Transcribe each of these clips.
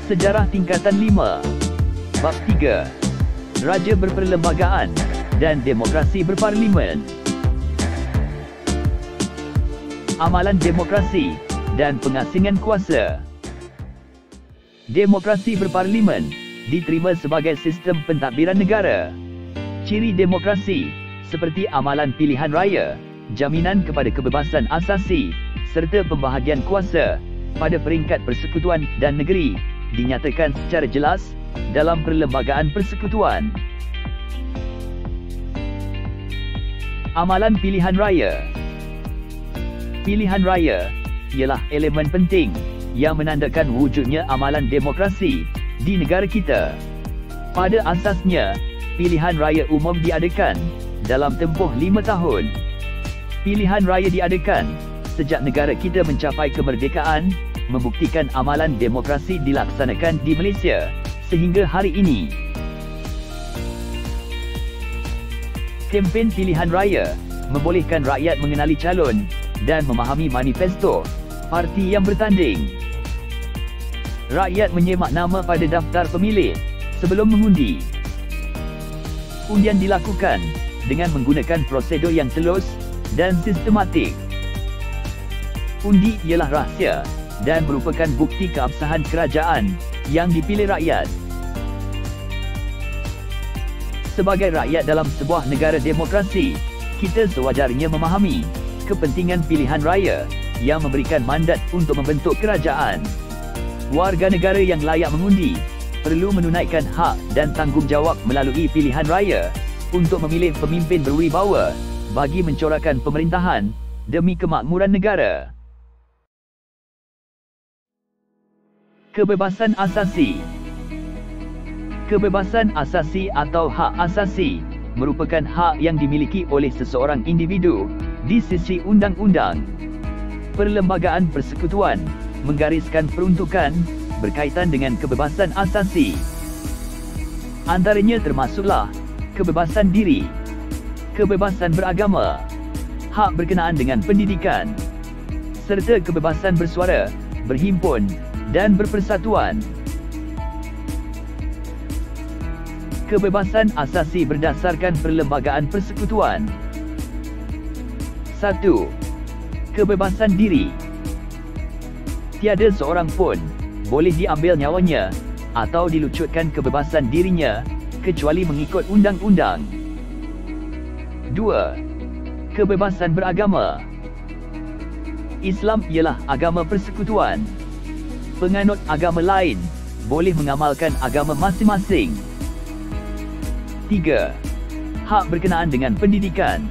Sejarah tingkatan 5. Bab 3. Raja berperlembagaan dan demokrasi berparlimen. Amalan demokrasi dan pengasingan kuasa. Demokrasi berparlimen diterima sebagai sistem pentadbiran negara. Ciri demokrasi seperti amalan pilihan raya, jaminan kepada kebebasan asasi serta pembahagian kuasa pada peringkat persekutuan dan negeri dinyatakan secara jelas dalam perlembagaan persekutuan. Amalan pilihan raya. Pilihan raya ialah elemen penting yang menandakan wujudnya amalan demokrasi di negara kita. Pada asasnya, pilihan raya umum diadakan dalam tempoh 5 tahun. Pilihan raya diadakan sejak negara kita mencapai kemerdekaan, membuktikan amalan demokrasi dilaksanakan di Malaysia sehingga hari ini. Kempen pilihan raya membolehkan rakyat mengenali calon dan memahami manifesto parti yang bertanding. Rakyat menyemak nama pada daftar pemilih sebelum mengundi. Undian dilakukan dengan menggunakan prosedur yang telus dan sistematik. Undi ialah rahsia dan merupakan bukti keabsahan kerajaan yang dipilih rakyat. Sebagai rakyat dalam sebuah negara demokrasi, kita sewajarnya memahami kepentingan pilihan raya yang memberikan mandat untuk membentuk kerajaan. Warga negara yang layak mengundi perlu menunaikan hak dan tanggungjawab melalui pilihan raya untuk memilih pemimpin berwibawa bagi mencorakkan pemerintahan demi kemakmuran negara. Kebebasan asasi. Kebebasan asasi atau hak asasi merupakan hak yang dimiliki oleh seseorang individu di sisi undang-undang. Perlembagaan persekutuan menggariskan peruntukan berkaitan dengan kebebasan asasi. Antaranya termasuklah kebebasan diri, kebebasan beragama, hak berkenaan dengan pendidikan, serta kebebasan bersuara, berhimpun dan berpersatuan. Kebebasan asasi berdasarkan perlembagaan persekutuan. 1. Kebebasan diri. Tiada seorang pun boleh diambil nyawanya atau dilucutkan kebebasan dirinya kecuali mengikut undang-undang. 2. Kebebasan beragama. Islam ialah agama persekutuan. Penganut agama lain boleh mengamalkan agama masing-masing. 3. Hak berkenaan dengan pendidikan.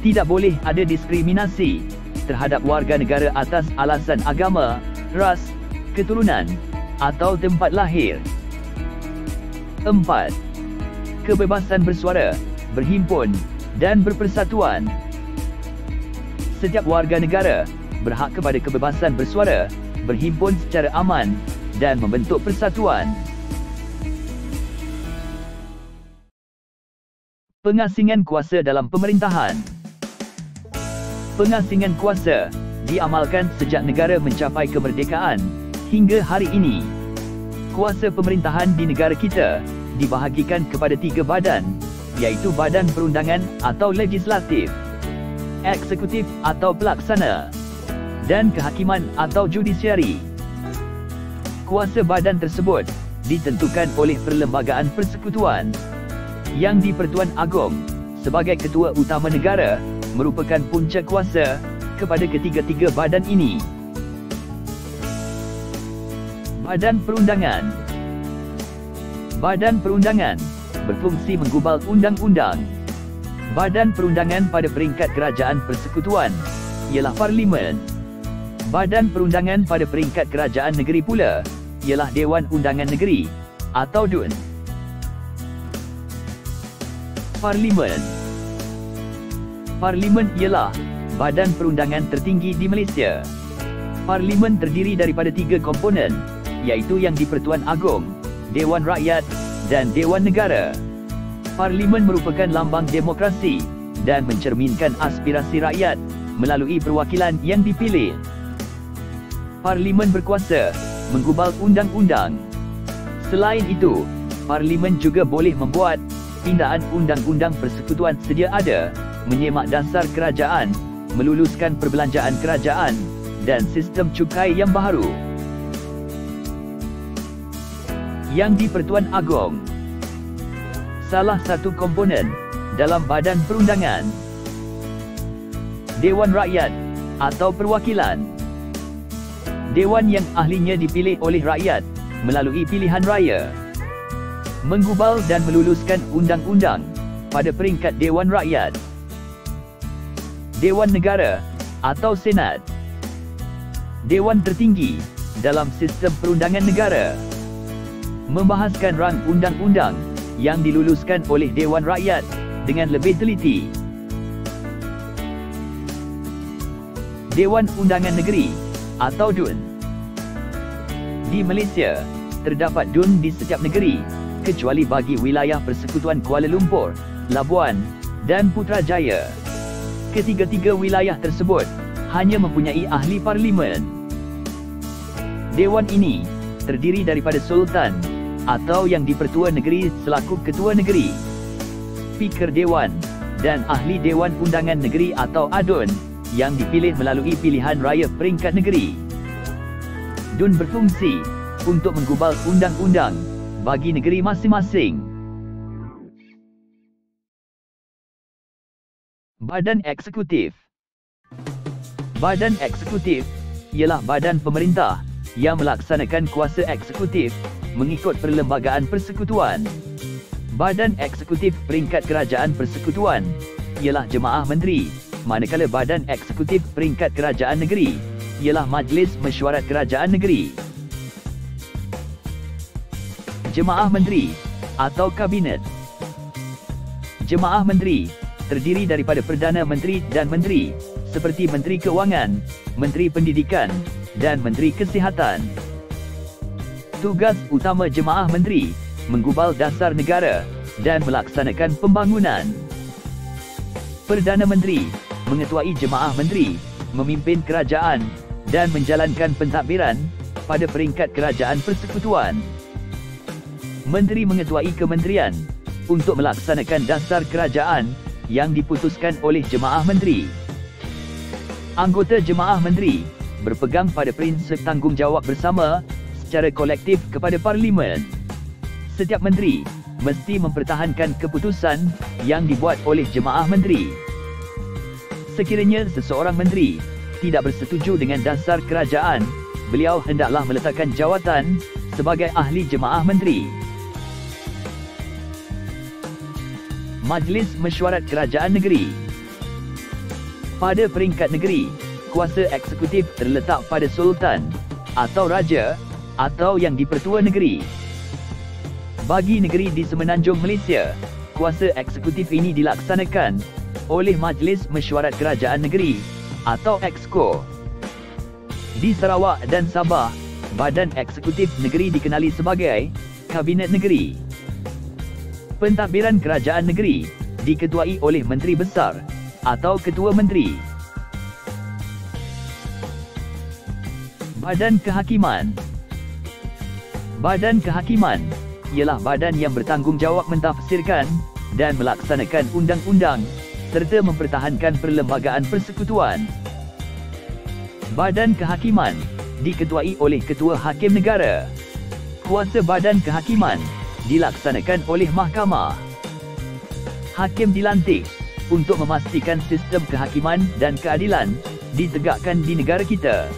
Tidak boleh ada diskriminasi terhadap warga negara atas alasan agama, ras, keturunan atau tempat lahir. 4. Kebebasan bersuara, berhimpun dan berpersatuan. Setiap warga negara berhak kepada kebebasan bersuara, berhimpun secara aman dan membentuk persatuan. Pengasingan kuasa dalam pemerintahan. Pengasingan kuasa diamalkan sejak negara mencapai kemerdekaan hingga hari ini. Kuasa pemerintahan di negara kita dibahagikan kepada 3 badan, iaitu Badan Perundangan atau Legislatif, Eksekutif atau Pelaksana, dan Kehakiman atau Judisiari. Kuasa badan tersebut ditentukan oleh Perlembagaan Persekutuan yang di-Pertuan Agong sebagai Ketua Utama Negara merupakan punca kuasa kepada ketiga-tiga badan ini. Badan Perundangan. Badan Perundangan berfungsi menggubal undang-undang. Badan Perundangan pada peringkat kerajaan persekutuan ialah Parlimen. Badan Perundangan pada peringkat kerajaan negeri pula ialah Dewan Undangan Negeri atau DUN. Parlimen. Parlimen ialah badan perundangan tertinggi di Malaysia. Parlimen terdiri daripada 3 komponen, iaitu yang di-Pertuan Agong, Dewan Rakyat dan Dewan Negara. Parlimen merupakan lambang demokrasi dan mencerminkan aspirasi rakyat melalui perwakilan yang dipilih. Parlimen berkuasa menggubal undang-undang. Selain itu, Parlimen juga boleh membuat pindaan undang-undang persekutuan sedia ada, menyemak dasar kerajaan, meluluskan perbelanjaan kerajaan, dan sistem cukai yang baharu. Yang di-Pertuan Agong. Salah satu komponen dalam badan perundangan. Dewan Rakyat atau Perwakilan. Dewan yang ahlinya dipilih oleh rakyat melalui pilihan raya. Menggubal dan meluluskan undang-undang pada peringkat Dewan Rakyat. Dewan Negara atau Senat. Dewan tertinggi dalam sistem perundangan negara. Membahaskan rang undang-undang yang diluluskan oleh Dewan Rakyat dengan lebih teliti. Dewan Undangan Negeri atau DUN. Di Malaysia, terdapat DUN di setiap negeri, kecuali bagi wilayah Persekutuan Kuala Lumpur, Labuan, dan Putrajaya. Ketiga-tiga wilayah tersebut hanya mempunyai ahli parlimen. Dewan ini terdiri daripada Sultan atau yang di-Pertua Negeri selaku Ketua Negeri, Speaker Dewan, dan Ahli Dewan Undangan Negeri atau ADUN yang dipilih melalui pilihan raya peringkat negeri. DUN berfungsi untuk menggubal undang-undang bagi negeri masing-masing. Badan Eksekutif. Badan Eksekutif ialah badan pemerintah yang melaksanakan kuasa eksekutif mengikut Perlembagaan Persekutuan. Badan Eksekutif peringkat Kerajaan Persekutuan ialah Jemaah Menteri, manakala Badan Eksekutif peringkat Kerajaan Negeri ialah Majlis Mesyuarat Kerajaan Negeri. Jemaah Menteri atau Kabinet. Jemaah Menteri terdiri daripada Perdana Menteri dan Menteri seperti Menteri Keuangan, Menteri Pendidikan, dan Menteri Kesihatan. Tugas utama Jemaah Menteri menggubal dasar negara dan melaksanakan pembangunan. Perdana Menteri mengetuai Jemaah Menteri, memimpin kerajaan dan menjalankan pentadbiran pada peringkat Kerajaan Persekutuan. Menteri mengetuai kementerian untuk melaksanakan dasar kerajaan yang diputuskan oleh Jemaah Menteri. Anggota Jemaah Menteri berpegang pada prinsip tanggungjawab bersama secara kolektif kepada Parlimen. Setiap menteri mesti mempertahankan keputusan yang dibuat oleh Jemaah Menteri. Sekiranya seseorang menteri tidak bersetuju dengan dasar kerajaan, beliau hendaklah meletakkan jawatan sebagai ahli Jemaah Menteri. Majlis Mesyuarat Kerajaan Negeri. Pada peringkat negeri, kuasa eksekutif terletak pada Sultan atau Raja atau yang di-Pertua Negeri. Bagi negeri di Semenanjung Malaysia, kuasa eksekutif ini dilaksanakan oleh Majlis Mesyuarat Kerajaan Negeri atau Exco. Di Sarawak dan Sabah, badan eksekutif negeri dikenali sebagai Kabinet Negeri. Pentadbiran kerajaan negeri diketuai oleh Menteri Besar atau Ketua Menteri. Badan Kehakiman. Badan Kehakiman ialah badan yang bertanggungjawab mentafsirkan dan melaksanakan undang-undang serta mempertahankan perlembagaan persekutuan. Badan Kehakiman diketuai oleh Ketua Hakim Negara. Kuasa Badan Kehakiman dilaksanakan oleh Mahkamah. Hakim dilantik untuk memastikan sistem kehakiman dan keadilan ditegakkan di negara kita.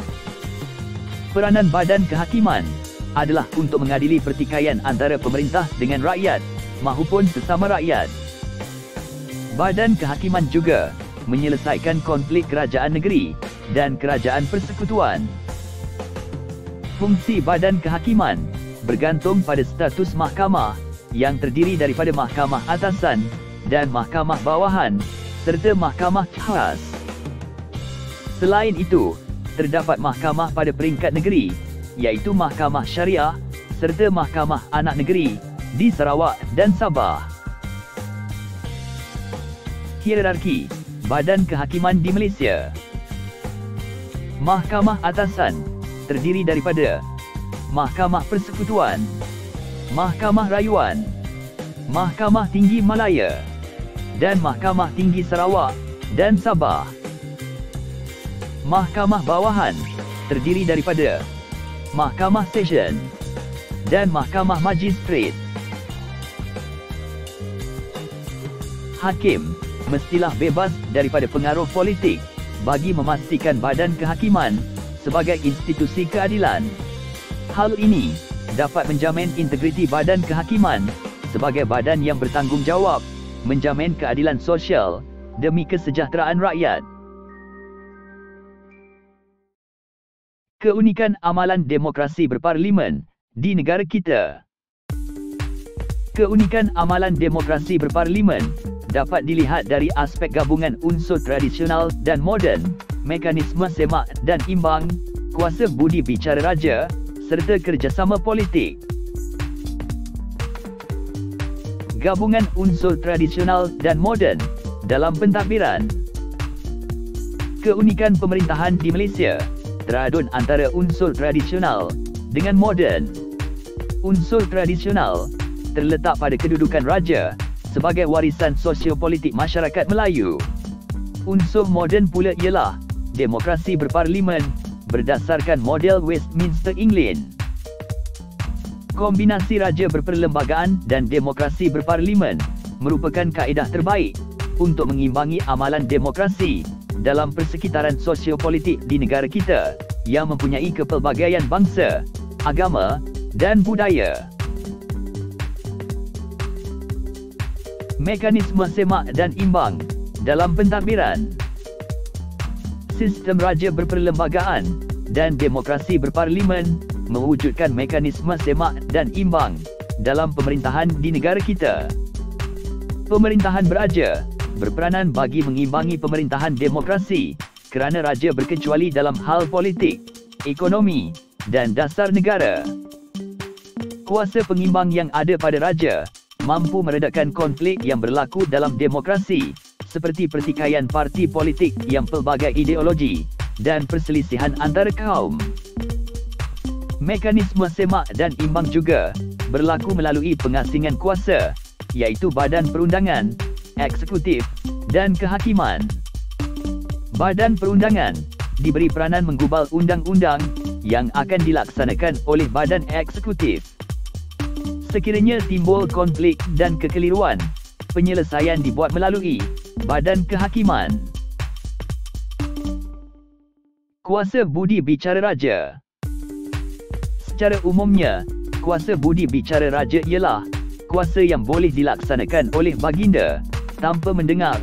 Peranan Badan Kehakiman adalah untuk mengadili pertikaian antara pemerintah dengan rakyat mahupun sesama rakyat. Badan Kehakiman juga menyelesaikan konflik kerajaan negeri dan kerajaan persekutuan. Fungsi Badan Kehakiman bergantung pada status mahkamah yang terdiri daripada mahkamah atasan dan mahkamah bawahan serta mahkamah khas. Selain itu, terdapat mahkamah pada peringkat negeri iaitu Mahkamah Syariah serta Mahkamah Anak Negeri di Sarawak dan Sabah. Hierarki Badan Kehakiman di Malaysia. Mahkamah Atasan terdiri daripada Mahkamah Persekutuan, Mahkamah Rayuan, Mahkamah Tinggi Malaya dan Mahkamah Tinggi Sarawak dan Sabah. Mahkamah Bawahan terdiri daripada Mahkamah Session dan Mahkamah Magistrat. Hakim mestilah bebas daripada pengaruh politik bagi memastikan badan kehakiman sebagai institusi keadilan. Hal ini dapat menjamin integriti badan kehakiman sebagai badan yang bertanggungjawab menjamin keadilan sosial demi kesejahteraan rakyat. Keunikan amalan demokrasi berparlimen di negara kita. Keunikan amalan demokrasi berparlimen dapat dilihat dari aspek gabungan unsur tradisional dan moden, mekanisme semak dan imbang, kuasa budi bicara raja, serta kerjasama politik. Gabungan unsur tradisional dan moden dalam pentadbiran. Keunikan pemerintahan di Malaysia teradun antara unsur tradisional dengan moden. Unsur tradisional terletak pada kedudukan raja sebagai warisan sosiopolitik masyarakat Melayu. Unsur moden pula ialah demokrasi berparlimen berdasarkan model Westminster England. Kombinasi raja berperlembagaan dan demokrasi berparlimen merupakan kaedah terbaik untuk mengimbangi amalan demokrasi dalam persekitaran sosiopolitik di negara kita yang mempunyai kepelbagaian bangsa, agama dan budaya. Mekanisme semak dan imbang dalam pentadbiran. Sistem raja berperlembagaan dan demokrasi berparlimen mewujudkan mekanisme semak dan imbang dalam pemerintahan di negara kita. Pemerintahan beraja berperanan bagi mengimbangi pemerintahan demokrasi kerana raja berkecuali dalam hal politik, ekonomi dan dasar negara. Kuasa pengimbang yang ada pada raja mampu meredakan konflik yang berlaku dalam demokrasi seperti pertikaian parti politik yang pelbagai ideologi dan perselisihan antara kaum. Mekanisme semak dan imbang juga berlaku melalui pengasingan kuasa, iaitu badan perundangan, eksekutif dan kehakiman. Badan perundangan diberi peranan menggubal undang-undang yang akan dilaksanakan oleh badan eksekutif. Sekiranya timbul konflik dan kekeliruan, penyelesaian dibuat melalui badan kehakiman. Kuasa budi bicara raja. Secara umumnya, kuasa budi bicara raja ialah kuasa yang boleh dilaksanakan oleh baginda tanpa mendengar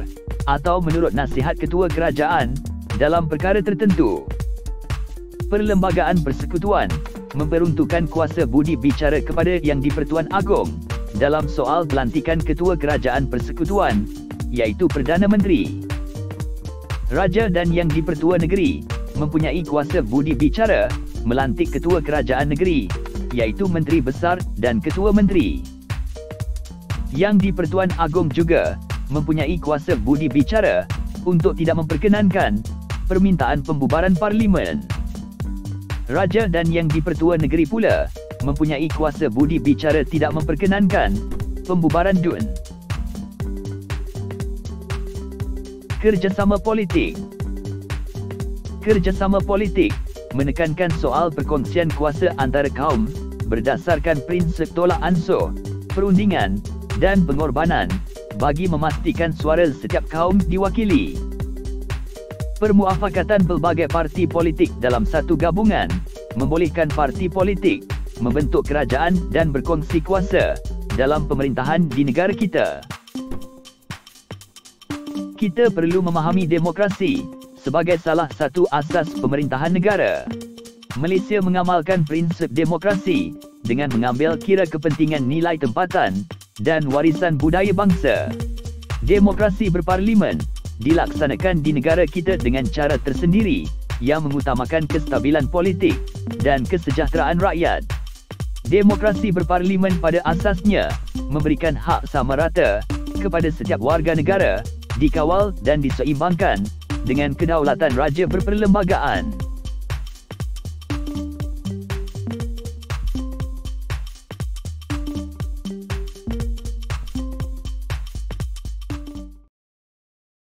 atau menurut nasihat ketua kerajaan dalam perkara tertentu. Perlembagaan Persekutuan memperuntukkan kuasa budi bicara kepada Yang di-Pertuan Agong dalam soal pelantikan ketua kerajaan persekutuan, iaitu Perdana Menteri. Raja dan Yang di-Pertua Negeri mempunyai kuasa budi bicara melantik ketua kerajaan negeri, iaitu Menteri Besar dan Ketua Menteri. Yang di-Pertuan Agong juga mempunyai kuasa budi bicara untuk tidak memperkenankan permintaan pembubaran parlimen. Raja dan Yang di-Pertua Negeri pula mempunyai kuasa budi bicara tidak memperkenankan pembubaran DUN. Kerjasama politik. Kerjasama politik menekankan soal perkongsian kuasa antara kaum berdasarkan prinsip tolak ansur, perundingan dan pengorbanan bagi memastikan suara setiap kaum diwakili. Permuafakatan pelbagai parti politik dalam satu gabungan membolehkan parti politik membentuk kerajaan dan berkongsi kuasa dalam pemerintahan di negara kita. Kita perlu memahami demokrasi sebagai salah satu asas pemerintahan negara. Malaysia mengamalkan prinsip demokrasi dengan mengambil kira kepentingan nilai tempatan dan warisan budaya bangsa. Demokrasi berparlimen dilaksanakan di negara kita dengan cara tersendiri yang mengutamakan kestabilan politik dan kesejahteraan rakyat. Demokrasi berparlimen pada asasnya memberikan hak sama rata kepada setiap warga negara, dikawal dan diseimbangkan dengan kedaulatan raja berperlembagaan.